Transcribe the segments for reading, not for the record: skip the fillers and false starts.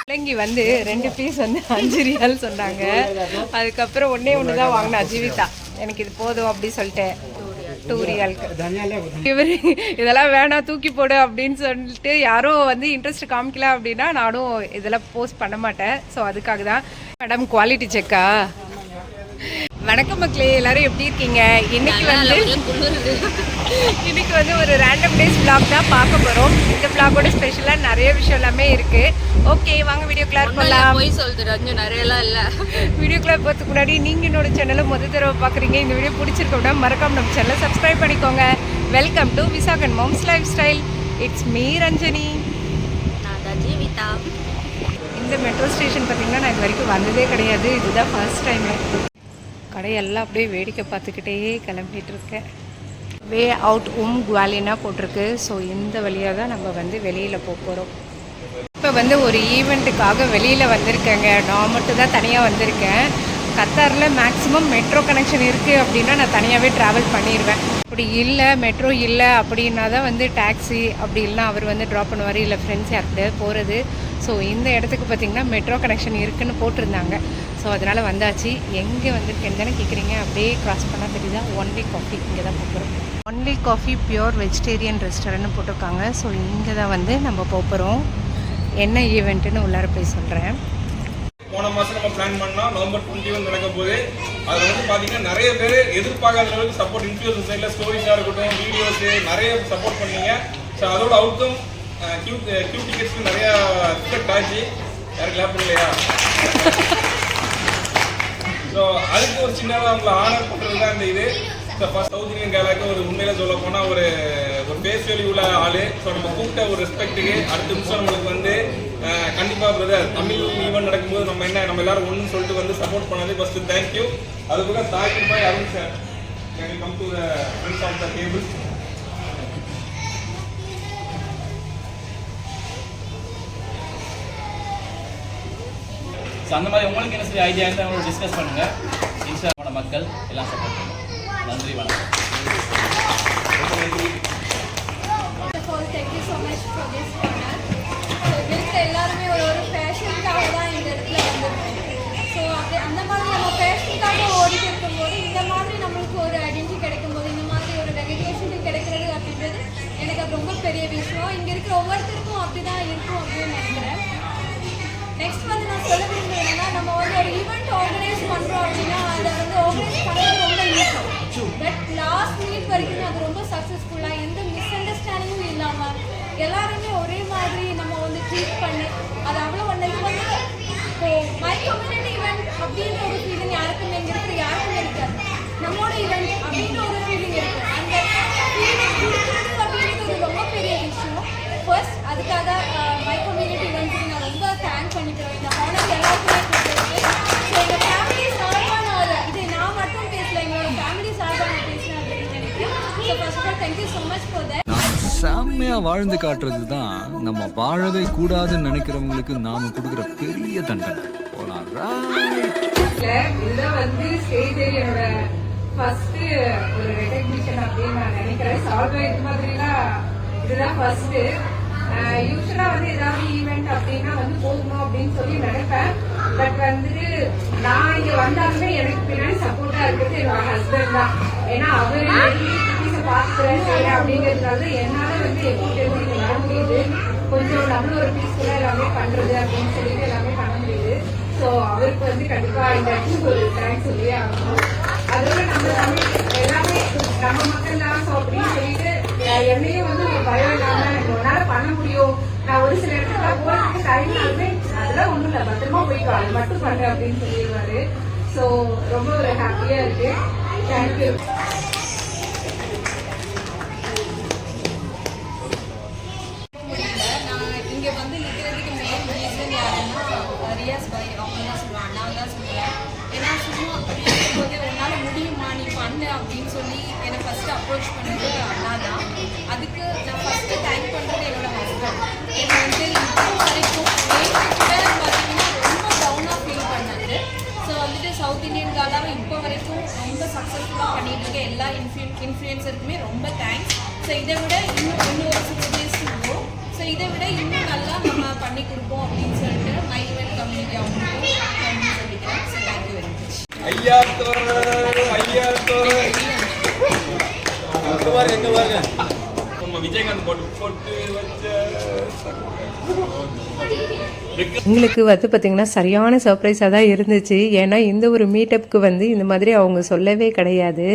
பிள்ளைங்கி வந்து 2 பீஸ் வந்து 5 ரியால் சொன்னாங்க. அதுக்கப்புறம் ஒன்று தான் வாங்கினா ஜீவிதா. எனக்கு இது போதும் அப்படி சொல்லிட்டு 2 ரியாலுக்கு இவர் இதெல்லாம் வேணாம் தூக்கி போடு அப்படின்னு சொல்லிட்டு யாரும் வந்து இன்ட்ரெஸ்ட் காமிக்கல அப்படின்னா நானும் இதெல்லாம் போஸ்ட் பண்ண மாட்டேன். ஸோ அதுக்காக தான். மேடம் குவாலிட்டி செக்கா? வணக்கம் மக்களே, எல்லாரும் எப்படி இருக்கீங்க? இன்னைக்கு வந்து ஒரு ரேண்டம் டேஸ் vlog தான் பார்க்க போகிறோம். இந்த vlogோட ஸ்பெஷலாக நிறைய விஷயம் எல்லாமே இருக்குது. ஓகே வாங்க வீடியோக்குள்ளே போகலாம். போய் சொல்லிட்டு ரஞ்சு நிறையலாம் இல்லை. வீடியோக்குள்ளே போகிறதுக்கு முன்னாடி நீங்கள் என்னோட சேனலை முதல் தடவை பார்க்குறீங்க, இந்த வீடியோ பிடிச்சிருக்கோம்னா மறக்காம நம்ம சேனலை சப்ஸ்கிரைப் பண்ணிக்கோங்க. Welcome to Visakan moms life style. It's me Ranjani. நான் தான் ஜீவிதா. இந்த மெட்ரோ ஸ்டேஷன் பார்த்திங்கன்னா நான் இது வரைக்கும் வந்ததே கிடையாது. இதுதான் ஃபர்ஸ்ட் டைம். கடையெல்லாம் அப்படியே வேடிக்கை பார்த்துக்கிட்டே கிளம்பிட்டு இருக்கேன். வே அவுட் குவாலினா போட்டிருக்கு. ஸோ இந்த வழியாக தான் நம்ம வந்து வெளியில் போகிறோம். இப்போ வந்து ஒரு ஈவெண்ட்டுக்காக வெளியில் வந்திருக்கேங்க. நான் மட்டும் தான் தனியாக வந்திருக்கேன். கத்தாரில் மேக்ஸிமம் மெட்ரோ கனெக்ஷன் இருக்குது அப்படின்னா நான் தனியாகவே ட்ராவல் பண்ணிடுவேன். அப்படி இல்லை மெட்ரோ இல்லை அப்படின்னா தான் வந்து டாக்ஸி அப்படி இல்லைனா அவர் வந்து ட்ராப் பண்ணுவார், இல்லை ஃப்ரெண்ட்ஸ் யார்கிட்ட போகிறது. ஸோ இந்த இடத்துக்கு பார்த்திங்கன்னா மெட்ரோ கனெக்ஷன் இருக்குதுன்னு போட்டிருந்தாங்க. ஸோ அதனால் வந்தாச்சு. எங்கே வந்துருக்கேன்னு தானே கேட்குறீங்க? அப்படியே க்ராஸ் பண்ணால் தெரியுதா ஒன்லி காஃபி. இங்கே தான் போகிறோம். ஒன்லி காஃபி பியூர் வெஜிடேரியன் ரெஸ்டாரண்ட்னு போட்டிருக்காங்க. ஸோ இங்கே தான் வந்து நம்ம போகிறோம். என்ன ஈவெண்ட்டுன்னு உள்ளார போய் சொல்கிறேன். போன மாதம் நம்ம பிளான் பண்ணால் நவம்பர் 21 நடக்க போகுது. அதில் வந்து பார்த்தீங்கன்னா நிறைய பேர் எதிர்பார்க்காத அளவுக்கு சப்போர்ட் இன்ஃப்ளூயன்சர் சைடில் ஸ்டோரிஸாக இருக்கட்டும், வீடியோஸு நிறைய சப்போர்ட் பண்ணீங்க. ஸோ அதோட அவுட்கம் கியூ டிக்கெட்ஸ்க்கு நிறையா ரிஃப்ளெக்ட் ஆச்சு. யாரும் கிளாப் பண்ணலையா? ஸோ அதுக்கு ஒரு சின்னதாக அவங்களை ஆனர் பண்ணுறது தான் இந்த இது. ஸோ ஃபஸ்ட் சவுத் இந்தியன் கேலாக்கு ஒரு உண்மையில சொல்ல போனால் ஒரு பேஸ் வேல்யூ உள்ள ஆள். ஸோ நம்ம கூப்பிட்ட ஒரு ரெஸ்பெக்ட்டுக்கு அடுத்த நிமிஷம் நம்மளுக்கு வந்து கண்டிப்பாக பிரதர் தமிழ் ஈவெண்ட் நடக்கும்போது நம்ம எல்லாரும் ஒன்றுன்னு சொல்லிட்டு வந்து சப்போர்ட் பண்ணது ஃபஸ்ட்டு தேங்க்யூ. அதுக்குள்ள தாக்கி பாய் Arun sir can come to the friends of the table. So அந்த மாதிரி உங்களுக்கு என்ன சரி ஐடியா இருந்தால் அவங்களோட டிஸ்கஸ் பண்ணுங்கள். இன்ஸ்டாவோட மக்கள் எல்லாம் சப்போர்ட் பண்ணுங்கள். நன்றி, வணக்கம். Thank you so much for this honor. So வீட்டில் எல்லாருமே ஒரு பேஷனுக்காக தான் இந்த இடத்துல வந்திருக்கோம். ஸோ அப்படி அந்த மாதிரி நம்ம பேஷனுக்காக ஓடிட்டு இருக்கும்போது இந்த மாதிரி நம்மளுக்கு ஒரு ஐடென்டிட்டி கிடைக்கும்போது இந்த மாதிரி ஒரு ரெகக்னேஷன் கிடைக்கிறது அப்படின்றது எனக்கு அது ரொம்ப பெரிய விஷயம். இங்கே இருக்கிற ஒவ்வொருத்தருக்கும் அப்படி தான் இருக்கும் அப்படின்னு நினைக்கிறேன். நெக்ஸ்ட் வந்து நான் சொல்ல விரும்புகிறேன்னா, நம்ம வந்து ஒரு ஈவெண்ட் ஆர்கனைஸ் பண்ணுறோம் அப்படின்னா அதை வந்து ஆர்கனைஸ் பண்ணுறது ரொம்ப ஈஸி. பட் லாஸ்ட் மினிட் வரைக்கும் அது ரொம்ப சக்ஸஸ்ஃபுல்லாக எந்த மிஸ் அண்டர்ஸ்டாண்டிங்கும் இல்லாமல் எல்லாருமே ஒரே மாதிரி நம்ம வந்து ட்ரீட் பண்ணி அது அவ்வளோ ஒன்று இது வந்து இப்போது மை கம்யூனிட்டி ஈவெண்ட் அப்படின்ற ஒரு ஃபீலிங் யாருக்குமே இங்கே இருக்கிற யாருக்குமே இருக்காது. நம்மளோட ஈவெண்ட் அப்படின்ற ஒரு ஃபீலிங் இருக்குது. அந்த ஃபீலிங் கொடுக்குறது அப்படின்றது ஒரு ரொம்ப பெரிய விஷயம். ஃபர்ஸ்ட் அதுக்காக மை கம்யூனிட்டி ஈவெண்ட்ஸுக்கு நான் ரொம்ப தேங்க் பண்ணிக்கிறேன். இந்த ஹானர் எல்லாருக்குமே கொடுத்துருக்கு. ஸோ எங்கள் ஃபேமிலி சார்பான ஒரு இது நான் மட்டும் பேசல, எங்களோட ஃபேமிலி சார்பாக நான் பேசினேன் அப்படின்னு நினைக்கிறேன். So first of all thank you so much for that. செம்மையா வாழ்ந்து காட்டுறது தான் நம்ம வாழவே கூடாதுன்னு நினைக்கிறவங்களுக்கு நாம கொடுக்குற பெரிய தண்டனை. இதுதான் வந்து ஸ்டேஜ் என்னோட ஃபர்ஸ்ட் ஒரு ரெகக்னிஷன் அப்படின்னு நான் நினைக்கிறேன். சால்வா இது மாதிரிலாம் இதுதான் ஃபர்ஸ்ட். யூஸ்வலா வந்து ஏதாவது ஈவெண்ட் அப்படின்னா வந்து போகணும் அப்படின்னு சொல்லி நினைப்பேன். பட் வந்துட்டு நான் இங்க வந்தாலுமே எனக்கு பின்னாடி சப்போர்ட்டா இருக்கிறது என்னோட ஹஸ்பண்ட் தான். ஏன்னா அவரு பார்த்துக்கிறேன் அப்படிங்கிறதுனால என்னால வந்து எப்படி வர முடியுது. கொஞ்சம் நம்மளும் ஒரு பீஸ்ஃபுல்லா எல்லாமே பண்றது அப்படின்னு சொல்லிட்டு எல்லாமே பண்ண முடியுது. ஸோ அவருக்கு வந்து கண்டிப்பா இந்த இடத்துக்கு ஒரு தேங்க்ஸ் சொல்லியே ஆகணும். அதோட நம்ம தமிழ் எல்லாமே நம்ம மக்கள் தான். ஸோ அப்படின்னு சொல்லிட்டு என்னையும் வந்து ஒரு பயம் இல்லாம உன்னால பண்ண முடியும், நான் ஒரு சில இடத்துல போறதுக்கு டைம்னாலுமே அதெல்லாம் ஒண்ணும் இல்லை, பத்திரமா போயிட்டு அது மட்டும் பண்றேன் அப்படின்னு சொல்லிடுவாரு. ஸோ ரொம்ப ஒரு ஹாப்பியா இருக்கு. தேங்க்யூ. அப்படின்னு சொல்லி என்னை ஃபஸ்ட்டு அப்ரோச் பண்ணது அண்ணா தான். அதுக்கு நான் ஃபஸ்ட்டு தேங்க் பண்ணுறது என்னோடய ஹஸ்பண்ட். என்னை வந்து இப்போ வரைக்கும் கூட பார்த்தீங்கன்னா ரொம்ப டவுனாக ஃபீல் சக்ஸஸ்ஃபுல்லாக பண்ணிட்டு இருக்க எல்லா இன்ஃப்ளூயன்சருக்குமே ரொம்ப தேங்க்ஸ். ஸோ இதை விட இன்னும் ஒரு 6 days இருக்கும். ஸோ இதை விட இன்னும் நல்லா நம்ம பண்ணி கொடுப்போம் அப்படின்னு சொல்லிட்டு மை ஈவென்ட் கம்யூனிட்டி அவங்களுக்கும் நன்றி சொல்லிக்கிறேன். So thank you very much. ஐயா நம்ம விஜயகாந்த் போட்டு வச்ச எங்களுக்கு வந்து பார்த்திங்கன்னா சரியான சர்ப்ரைஸாக தான் இருந்துச்சு. ஏன்னா இந்த ஒரு மீட்டப்புக்கு வந்து இந்த மாதிரி அவங்க சொல்லவே கிடையாது.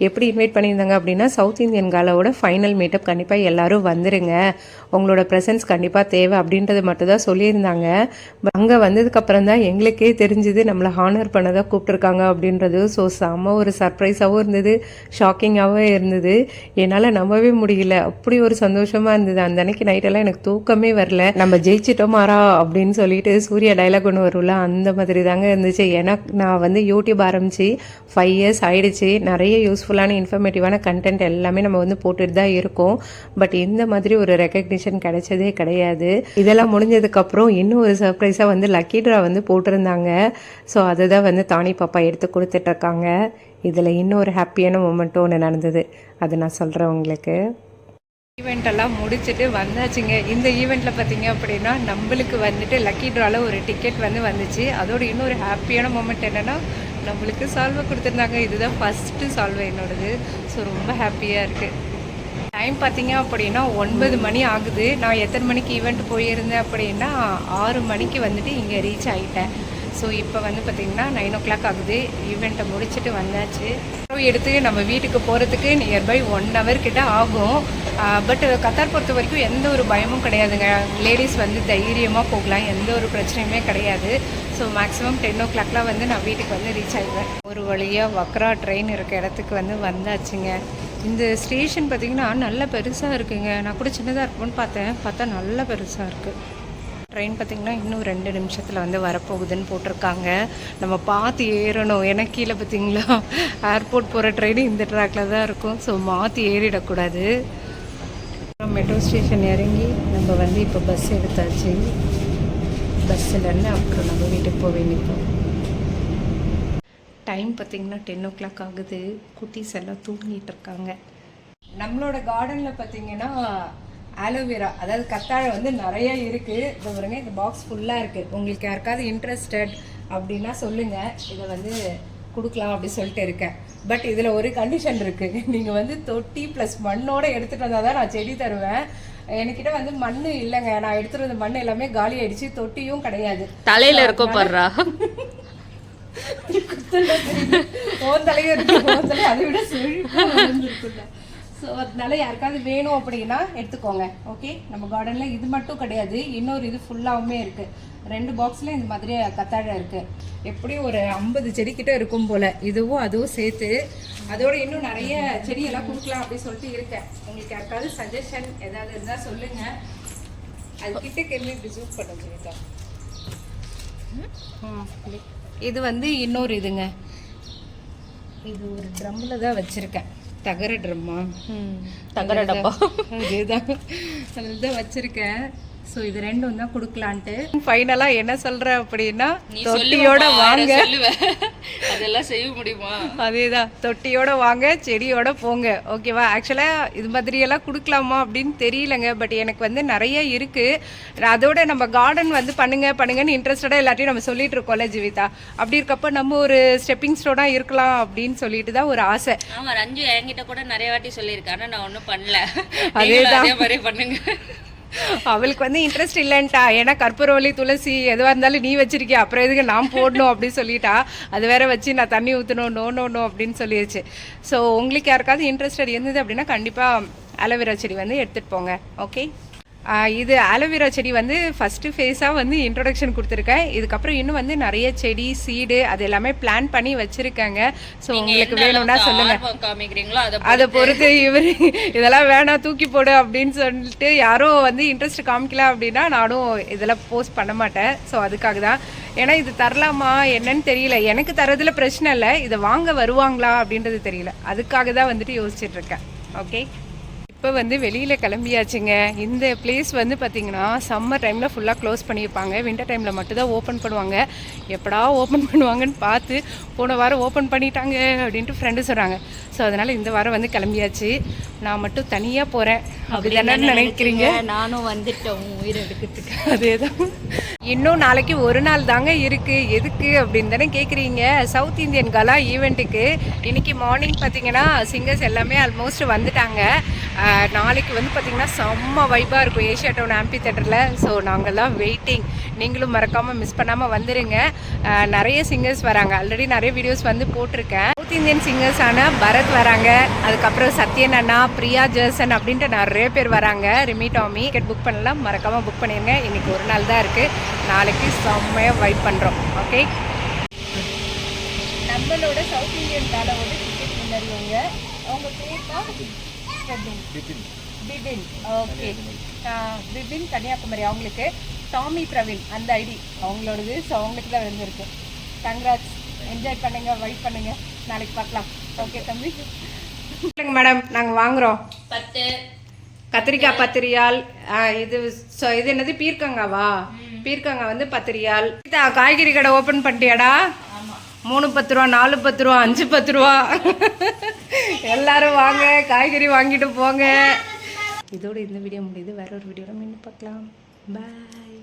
எப்படி இன்வைட் பண்ணியிருந்தாங்க அப்படின்னா, சவுத் இந்தியன் காலாவோட ஃபைனல் மீட்டப் கண்டிப்பாக எல்லோரும் வந்துடுங்க, உங்களோட ப்ரெசன்ஸ் கண்டிப்பாக தேவை அப்படின்றது மட்டும் தான் சொல்லியிருந்தாங்க. அங்கே வந்ததுக்கப்புறம் தான் எங்களுக்கே தெரிஞ்சுது நம்மளை ஹானர் பண்ண தான் கூப்பிட்ருக்காங்க அப்படின்றது. ஸோ செம்ம ஒரு சர்ப்ரைஸாகவும் இருந்தது, ஷாக்கிங்காகவும் இருந்தது. என்னால் நம்பவே முடியல, அப்படி ஒரு சந்தோஷமாக இருந்தது. அந்த அன்னைக்கு நைட்டெல்லாம் எனக்கு தூக்கமே வரல. நம்ம ஜெயிச்சிட்டோம் மாறா அப்படின்னு சொல்லிட்டு சூர்யா டைலாக் ஒன்று வரும்ல, அந்த மாதிரி தாங்க இருந்துச்சு. ஏன்னா நான் வந்து யூடியூப் ஆரம்பித்து 5 years ஆயிடுச்சு. நிறைய யூஸ்ஃபுல்லான இன்ஃபர்மேட்டிவான கண்டென்ட் எல்லாமே நம்ம வந்து போட்டுட்டு தான் இருக்கோம். பட் இந்த மாதிரி ஒரு ரெக்கக்னிஷன் கிடைச்சதே கிடையாது. இதெல்லாம் முடிஞ்சதுக்கப்புறம் இன்னும் ஒரு சர்ப்ரைஸாக வந்து லக்கி ட்ரா வந்து போட்டிருந்தாங்க. ஸோ அதை தான் வந்து தானி பாப்பா எடுத்து கொடுத்துட்ருக்காங்க. இதில் இன்னும் ஒரு ஹாப்பியான மூமெண்ட்டும் ஒன்று நடந்தது, அதை நான் சொல்கிறேன் உங்களுக்கு. ஈவெண்ட் எல்லாம் முடிச்சுட்டு வந்தாச்சுங்க. இந்த ஈவெண்ட்டில் பார்த்தீங்க அப்படின்னா நம்மளுக்கு வந்துட்டு லக்கி ட்ராவில் ஒரு டிக்கெட் வந்து வந்துச்சு. அதோட இன்னொரு ஹாப்பியான மூமெண்ட் என்னென்னா, நம்மளுக்கு சால்வை கொடுத்துருந்தாங்க. இதுதான் ஃபஸ்ட்டு சால்வை என்னோடது. ஸோ ரொம்ப ஹாப்பியாக இருக்குது. டைம் பார்த்தீங்க அப்படின்னா 9 மணி ஆகுது. நான் எத்தனை மணிக்கு ஈவெண்ட் போயிருந்தேன் அப்படின்னா 6 மணிக்கு வந்துட்டு இங்கே ரீச் ஆகிட்டேன். ஸோ இப்போ வந்து பார்த்திங்கன்னா 9 o'clock ஆகுது. ஈவெண்ட்டை முடிச்சுட்டு வந்தாச்சு. எடுத்து நம்ம வீட்டுக்கு போகிறதுக்கு நியர்பை 1 hour கிட்ட ஆகும். பட் கத்தார் பொறுத்த வரைக்கும் எந்த ஒரு பயமும் கிடையாதுங்க. லேடிஸ் வந்து தைரியமாக போகலாம், எந்த ஒரு பிரச்சனையுமே கிடையாது. ஸோ மேக்ஸிமம் 10 o'clockலாம் வந்து நான் வீட்டுக்கு வந்து ரீச் ஆகிடுவேன். ஒரு வழியாக வக்ரா ட்ரெயின் இருக்க இடத்துக்கு வந்து வந்தாச்சுங்க. இந்த ஸ்டேஷன் பார்த்திங்கன்னா நல்ல பெருசாக இருக்குங்க. நான் கூட சின்னதாக இருக்கும்னு பார்த்தா நல்ல பெருசாக இருக்குது. ட்ரெயின் பார்த்திங்கன்னா இன்னும் 2 நிமிஷத்தில் வந்து வரப்போகுதுன்னு போட்டிருக்காங்க. நம்ம பார்த்து ஏறணும். ஏன்னா கீழே பார்த்திங்களா ஏர்போர்ட் போகிற ட்ரெயின் இந்த ட்ராக்கில் தான் இருக்கும். ஸோ மாற்றி ஏறிடக்கூடாது. மெட்ரோ ஸ்டேஷன் இறங்கி நம்ம வந்து இப்போ பஸ் எடுத்தாச்சு. பஸ்ஸிலேருந்து அப்புறம் நம்ம வீட்டுக்கு போக வேண்டியிருக்கோம். டைம் பார்த்திங்கன்னா 10 o'clock ஆகுது. குட்டீஸ் எல்லாம் தூங்கிட்டு இருக்காங்க. நம்மளோட கார்டனில் பார்த்திங்கன்னா ஆலோவேரா, அதாவது கத்தாழை வந்து நிறைய இருக்குது. இது பாருங்க, இந்த பாக்ஸ் ஃபுல்லாக இருக்குது. உங்களுக்கு யாருக்காவது இன்ட்ரெஸ்டட் அப்படின்னா சொல்லுங்கள், இதை வந்து கொடுக்கலாம் அப்படி சொல்லிட்டு இருக்கேன். பட் இதில் ஒரு கண்டிஷன் இருக்குது. நீங்கள் வந்து தொட்டி ப்ளஸ் மண்ணோடு எடுத்துகிட்டு வந்தால் தான் நான் செடி தருவேன். என்கிட்ட வந்து மண் இல்லைங்க. நான் எடுத்துகிட்டு வந்த மண் எல்லாமே காலி ஆயிடுச்சு. தொட்டியும் கிடையாது. தலையில் இருக்கோ படுறா, ஓன் தலையும் இருக்கு. ஓன் தலை அதை விட செழிப்பாக. ஸோ அதனால யாருக்காவது வேணும் அப்படின்னா எடுத்துக்கோங்க. ஓகே, நம்ம கார்டனில் இது மட்டும் கிடையாது, இன்னொரு இது ஃபுல்லாகவுமே இருக்குது. 2 பாக்ஸில் இந்த மாதிரி கத்தாழை இருக்குது. எப்படியும் ஒரு 50 செடிக்கிட்ட இருக்கும் போல், இதுவும் அதுவும் சேர்த்து. அதோட இன்னும் நிறைய செடியெல்லாம் கொடுக்கலாம் அப்படின்னு சொல்லிட்டு இருக்கேன். உங்களுக்கு யாருக்காவது சஜஷன் ஏதாவது இருந்தால் சொல்லுங்கள். அது கிட்ட கேள்வி இப்படி ஜூம் பண்ண சொல்லிட்டா. இது வந்து இன்னொரு இதுங்க. இது ஒரு ட்ரம்மில் தான் வச்சுருக்கேன். தகர ட்ரம்மா, தகர டப்பா, அதுதான் அதில் தான் வச்சுருக்கேன். ஸோ இது 2 தான் கொடுக்கலான்ட்டு ஃபைனலாக என்ன சொல்கிறேன் அப்படின்னா, தொட்டியோட வாங்க. அதெல்லாம் செய்ய முடியுமா? அதேதான், தொட்டியோட வாங்க, செடியோட போங்க. ஓகேவா? ஆக்சுவலாக இது மாதிரியெல்லாம் கொடுக்கலாமா அப்படின்னு தெரியலங்க. பட் எனக்கு வந்து நிறைய இருக்குது. அதோட நம்ம கார்டன் வந்து பண்ணுங்கன்னு இன்ட்ரெஸ்டடாக எல்லாத்தையும் நம்ம சொல்லிட்டு இருக்கோம்ல ஜீவிதா. அப்படி இருக்கப்போ நம்ம ஒரு ஸ்டெப்பிங் ஸ்டோனாக இருக்கலாம் அப்படின்னு சொல்லிட்டு தான் ஒரு ஆசை. ஆமாம், ரஞ்சு என்கிட்ட கூட நிறைய வாட்டி சொல்லியிருக்கேன். ஆனால் நான் ஒன்றும் பண்ணல. அதேதான், அதே மாதிரி பண்ணுங்க. அவளுக்கு வந்து இன்ட்ரெஸ்ட் இல்லைன்ட்டா. ஏன்னா கற்பூரவள்ளி, துளசி எதுவாக இருந்தாலும் நீ வச்சிருக்கிய, அப்புறம் எதுக்கு நான் போடணும் அப்படின்னு சொல்லிட்டா. அது வேற வச்சு நான் தண்ணி ஊற்றணும், நோ அப்படின்னு சொல்லிடுச்சு. ஸோ உங்களுக்கு யாருக்காவது இன்ட்ரெஸ்டட் இருந்தது அப்படின்னா கண்டிப்பாக ஆலோவேரா செடி வந்து எடுத்துகிட்டு போங்க. ஓகே, இது ஆலோவேரா செடி வந்து ஃபஸ்ட்டு ஃபேஸாக வந்து இன்ட்ரொடக்ஷன் கொடுத்துருக்கேன். இதுக்கப்புறம் இன்னும் வந்து நிறைய செடி, சீடு அது எல்லாமே பிளான் பண்ணி வச்சுருக்காங்க. ஸோ உங்களுக்கு வேணும்னா சொல்லுங்கள். அதை பொறுத்து இவர் இதெல்லாம் வேணாம் தூக்கி போடு அப்படின்னு சொல்லிட்டு யாரோ வந்து இன்ட்ரெஸ்ட் காமிக்கல அப்படின்னா நானும் இதெல்லாம் போஸ்ட் பண்ண மாட்டேன். ஸோ அதுக்காக தான். ஏன்னா இது தரலாமா என்னன்னு தெரியல. எனக்கு தரதுல பிரச்சனை இல்லை, இதை வாங்க வருவாங்களா அப்படின்றது தெரியல. அதுக்காக தான் வந்துட்டு யோசிச்சுட்டு இருக்கேன். ஓகே, இப்போ வந்து வெளியில் கிளம்பியாச்சுங்க. இந்த பிளேஸ் வந்து பார்த்திங்கன்னா சம்மர் டைமில் ஃபுல்லாக க்ளோஸ் பண்ணியிருப்பாங்க, வின்டர் டைமில் மட்டும்தான் ஓப்பன் பண்ணுவாங்க. எப்படா ஓப்பன் பண்ணுவாங்கன்னு பார்த்து போன வாரம் ஓப்பன் பண்ணிட்டாங்க அப்படின்ட்டு ஃப்ரெண்டு சொல்கிறாங்க. ஸோ அதனால் இந்த வாரம் வந்து கிளம்பியாச்சு. நான் மட்டும் தனியாக போகிறேன் அப்படி தானே நினைக்கிறீங்க? நானும் வந்துட்டோம் உயிர் எடுக்கிறதுக்கு. அதே தான். இன்னும் நாளைக்கு ஒரு நாள் தாங்க இருக்குது. எதுக்கு அப்படின்னு தானே கேட்குறீங்க? சவுத் இந்தியன் காலா ஈவெண்ட்டுக்கு இன்றைக்கி மார்னிங் பார்த்திங்கன்னா சிங்கர்ஸ் எல்லாமே ஆல்மோஸ்ட் வந்துட்டாங்க. நாளைக்கு வந்து பார்த்திங்கன்னா செம்ம வைப்பாக இருக்கும் ஏஷியா டவுன் ஆம்பி தேட்டரில். ஸோ நாங்கள்லாம் வெயிட்டிங். நீங்களும் மறக்காமல் மிஸ் பண்ணாமல் வந்துடுங்க. நிறைய சிங்கர்ஸ் வராங்க. ஆல்ரெடி நிறைய வீடியோஸ் வந்து போட்டிருக்கேன். சவுத் இந்தியன் சிங்கர்ஸான பரத் வராங்க, அதுக்கப்புறம் சத்யன் அண்ணா, பிரியா ஜெர்சன் அப்படின்ட்டு நிறைய பேர் வராங்க. ரிமி டாமி. டிக்கெட் புக் பண்ணலாம், மறக்காமல் புக் பண்ணிடுங்க. இன்றைக்கி ஒரு நாள் தான் இருக்குது. நாளைக்கு செம்மையாக வைப் பண்ணுறோம். ஓகே, நம்மளோட சவுத் இந்தியன் காலோட டிக்கெட் வின்னருவங்க. அவங்க பேர் தான் பிபின். ஓகே, பிபின் கன்னியாகுமரி. அவங்களுக்கு டாமி பிரவீன் அந்த ஐடி அவங்களோடது. ஸோ அவங்களுக்கு தான் இருந்திருக்கு. கங்க்ராட்ஸ், என்ஜாய் பண்ணுங்க, வைப் பண்ணுங்க. நாளைக்கு பார்க்கலாம். ஓகே தம்பி. இல்லைங்க மேடம், நாங்கள் வாங்குகிறோம் 10 கத்திரிக்காய் 10 ரியால். இது இது என்னது பீர்க்கங்காவா? பீர்க்கங்காய் வந்து 10 ரியால். காய்கறி கடை ஓப்பன் பண்ணிட்டியாடா? 3 10 ரூபா, 4 10 ரூபா, 5 10 ரூபா. எல்லாரும் வாங்க, காய்கறி வாங்கிட்டு போங்க. இதோட இந்த வீடியோ முடியுது. வேற ஒரு வீடியோவில் மீண்டும் பார்க்கலாம். பாய்.